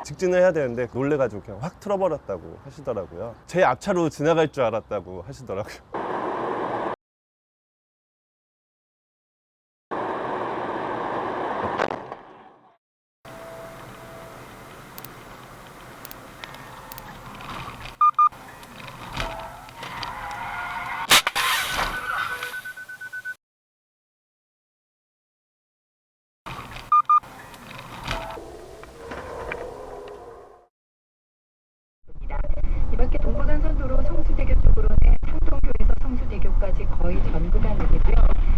직진을 해야 되는데 놀래가지고 그냥 확 틀어버렸다고 하시더라고요. 제 앞차로 지나갈 줄 알았다고 하시더라고요. 이밖에 동부간선도로 성수대교 쪽으로는 상동교에서 성수대교까지 거의 전 구간이고요.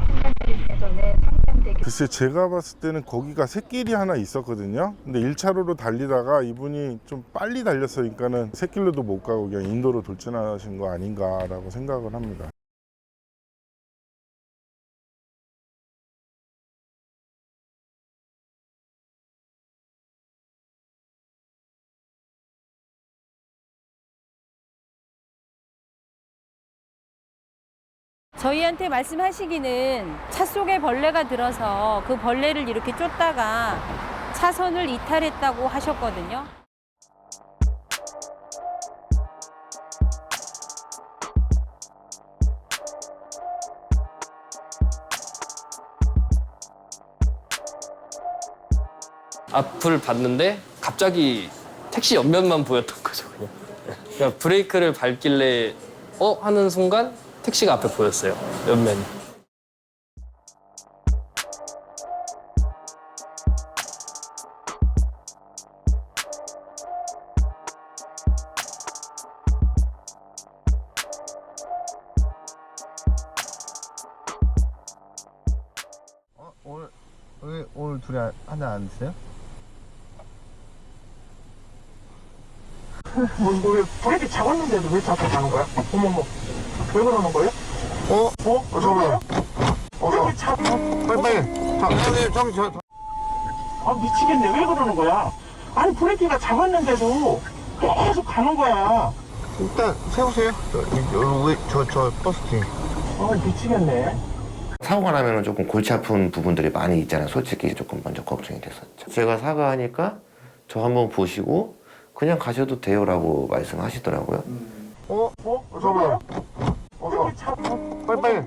한강대교에서는 성남대교. 글쎄 제가 봤을 때는 거기가 샛길이 하나 있었거든요. 근데 1차로로 달리다가 이분이 좀 빨리 달렸으니까는 샛길로도 못 가고 그냥 인도로 돌진하신 거 아닌가라고 생각을 합니다. 저희한테 말씀하시기는 차 속에 벌레가 들어서 그 벌레를 이렇게 쫓다가 차선을 이탈했다고 하셨거든요. 앞을 봤는데 갑자기 택시 옆면만 보였던 거죠. 그냥 브레이크를 밟길래 하는 순간 택시가 앞에 보였어요. 옆면이. 오늘 둘이 하나 안 드세요? 왜 브레이크 잡았는데도 왜 자꾸 가는 거야? 어머머, 왜 그러는 거예요? 잠깐만요. 브레이크 잡... 빨리. 아, 미치겠네. 왜 그러는 거야? 아니, 브레이크가 잡았는데도 계속 가는 거야. 일단 세우세요. 저 버스 뒤. 아, 미치겠네. 사고가 나면 조금 골치 아픈 부분들이 많이 있잖아요. 솔직히 조금 먼저 걱정이 됐었죠. 제가 사과하니까 저 한번 보시고 그냥 가셔도 돼요라고 말씀하시더라고요. 잠깐만요. 브레이크 잡... 빨리.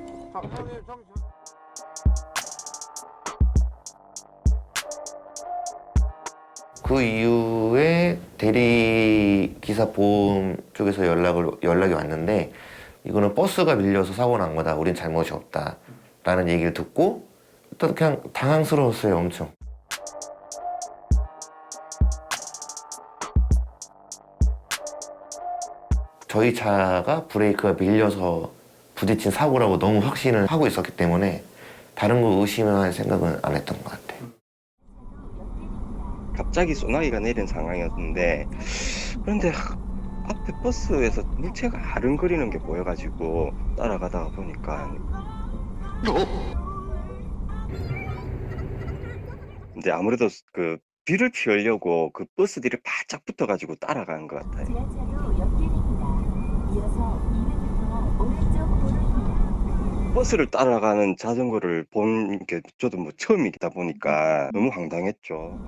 그 이후에 대리기사 보험 쪽에서 연락이 왔는데 이거는 버스가 밀려서 사고 난 거다. 우린 잘못이 없다. 라는 얘기를 듣고 일단 그냥 당황스러웠어요. 엄청. 저희 차가 브레이크가 밀려서 부딪힌 사고라고 너무 확신을 하고 있었기 때문에 다른 거 의심할 생각은 안 했던 것 같아요. 갑자기 소나기가 내린 상황이었는데 그런데 앞에 버스에서 물체가 아른거리는 게 보여가지고 따라가다가 보니까 이제 아무래도 그 뒤를 피하려고 그 버스들이 바짝 붙어가지고 따라간 것 같아요. 지하차로 옆길입니다. 이어서 200m 오른쪽 도로입니다. 버스를 따라가는 자전거를 본 게 저도 뭐 처음이다 보니까 너무 황당했죠.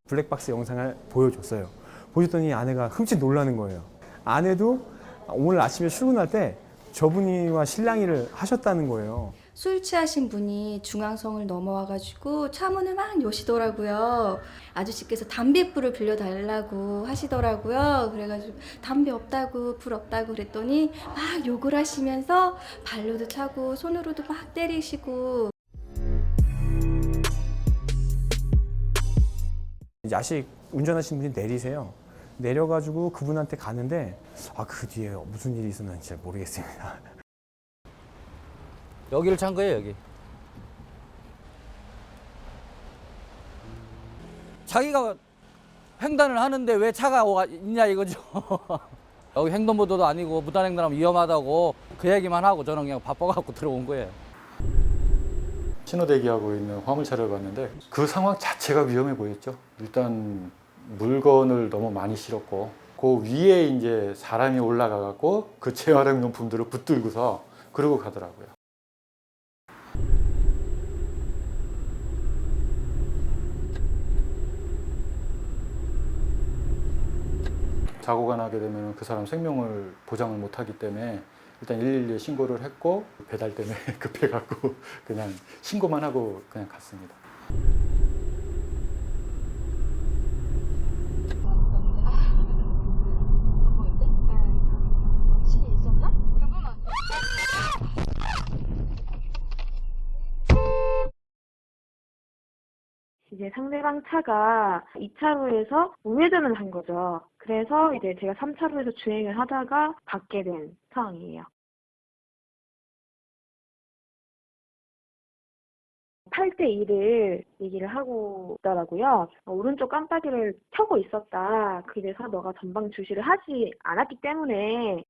블랙박스 영상을 보여줬어요. 보셨더니 아내가 흠칫 놀라는 거예요. 아내도 오늘 아침에 출근할 때 저분이와 실랑이를 하셨다는 거예요. 술 취하신 분이 중앙성을 넘어와가지고 차문을 막 여시더라고요. 아저씨께서 담배불을 빌려달라고 하시더라고요. 그래가지고 담배 없다고 불 없다고 그랬더니 막 욕을 하시면서 발로도 차고 손으로도 막 때리시고. 야식 운전하시는 분이 내리세요. 내려가지고 그분한테 가는데 그 뒤에 무슨 일이 있었는지 잘 모르겠습니다. 여기를 찬 거예요, 여기. 자기가 횡단을 하는데 왜 차가 있냐 이거죠. 여기 횡단보도도 아니고 무단횡단하면 위험하다고 그 얘기만 하고 저는 그냥 바빠갖고 들어온 거예요. 신호 대기하고 있는 화물차를 봤는데 그 상황 자체가 위험해 보였죠. 일단 물건을 너무 많이 실었고 그 위에 이제 사람이 올라가 갖고 그 재활용용품들을 붙들고서 그러고 가더라고요. 사고가 나게 되면 그 사람 생명을 보장을 못하기 때문에 일단 112에 신고를 했고 배달 때문에 급해갖고 그냥 신고만 하고 그냥 갔습니다. 이제 상대방 차가 2차로에서 우회전을 한 거죠. 그래서 이제 제가 3차로에서 주행을 하다가 받게 된 상황이에요. 8대2를 얘기를 하고 있더라고요. 오른쪽 깜빡이를 켜고 있었다. 그래서 너가 전방 주시를 하지 않았기 때문에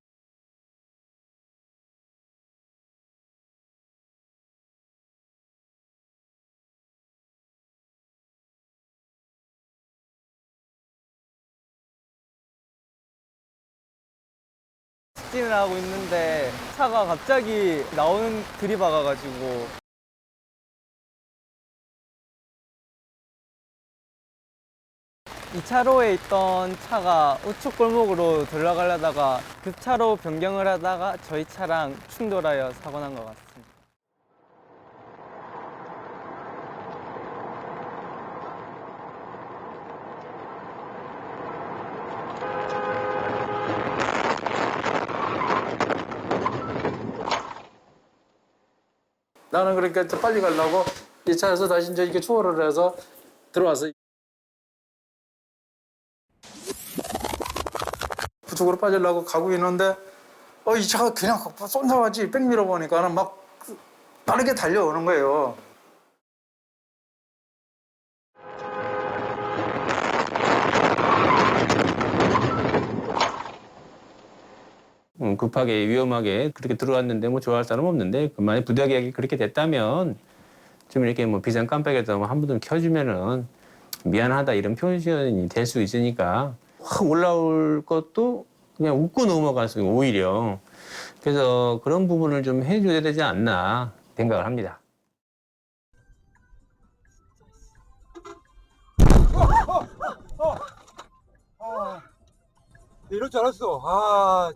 직진을 하고 있는데 차가 갑자기 나오는 들이박아가지고 이 차로에 있던 차가 우측 골목으로 들어가려다가 급차로 변경을 하다가 저희 차랑 충돌하여 사고 난 것 같습니다. 나는 그러니까 빨리 가려고 이 차에서 다시 이제 이렇게 추월을 해서 들어와서 부축으로 빠지려고 가고 있는데 이 차가 그냥 쏜다하지 백 밀어보니까는 막 빠르게 달려오는 거예요. 급하게 위험하게 그렇게 들어왔는데 뭐 좋아할 사람 없는데 만약 부득이하게 그렇게 됐다면 좀 이렇게 뭐 비상 깜빡이라도 한 번 더 켜주면은 미안하다 이런 표현이 될 수 있으니까 확 올라올 것도 그냥 웃고 넘어갈 수 있어요, 오히려. 그래서 그런 부분을 좀 해줘야 되지 않나 생각을 합니다. 이럴 줄 알았어.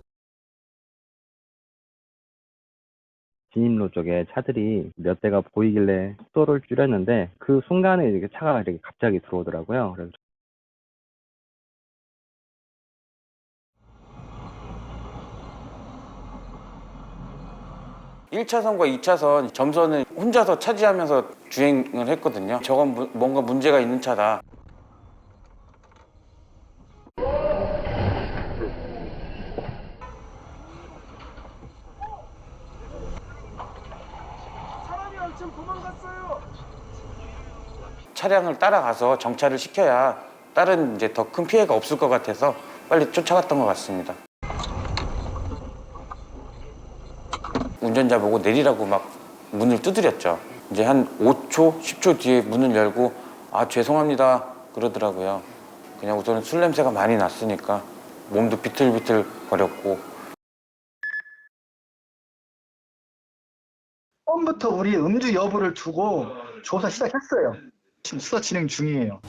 진입로 쪽에 차들이 몇 대가 보이길래 속도를 줄였는데 그 순간에 이렇게 차가 이렇게 갑자기 들어오더라고요. 그래서 1차선과 2차선 점선을 혼자서 차지하면서 주행을 했거든요. 저건 뭔가 문제가 있는 차다. 사람이 얼씬 도망갔어요. 차량을 따라가서 정차를 시켜야 다른 이제 더 큰 피해가 없을 것 같아서 빨리 쫓아갔던 것 같습니다. 운전자 보고 내리라고 막 문을 두드렸죠. 이제 한 5초, 10초 뒤에 문을 열고 죄송합니다 그러더라고요. 그냥 우선은 술 냄새가 많이 났으니까 몸도 비틀비틀 거렸고. 처음부터 우리 음주 여부를 두고 조사 시작했어요. 지금 수사 진행 중이에요.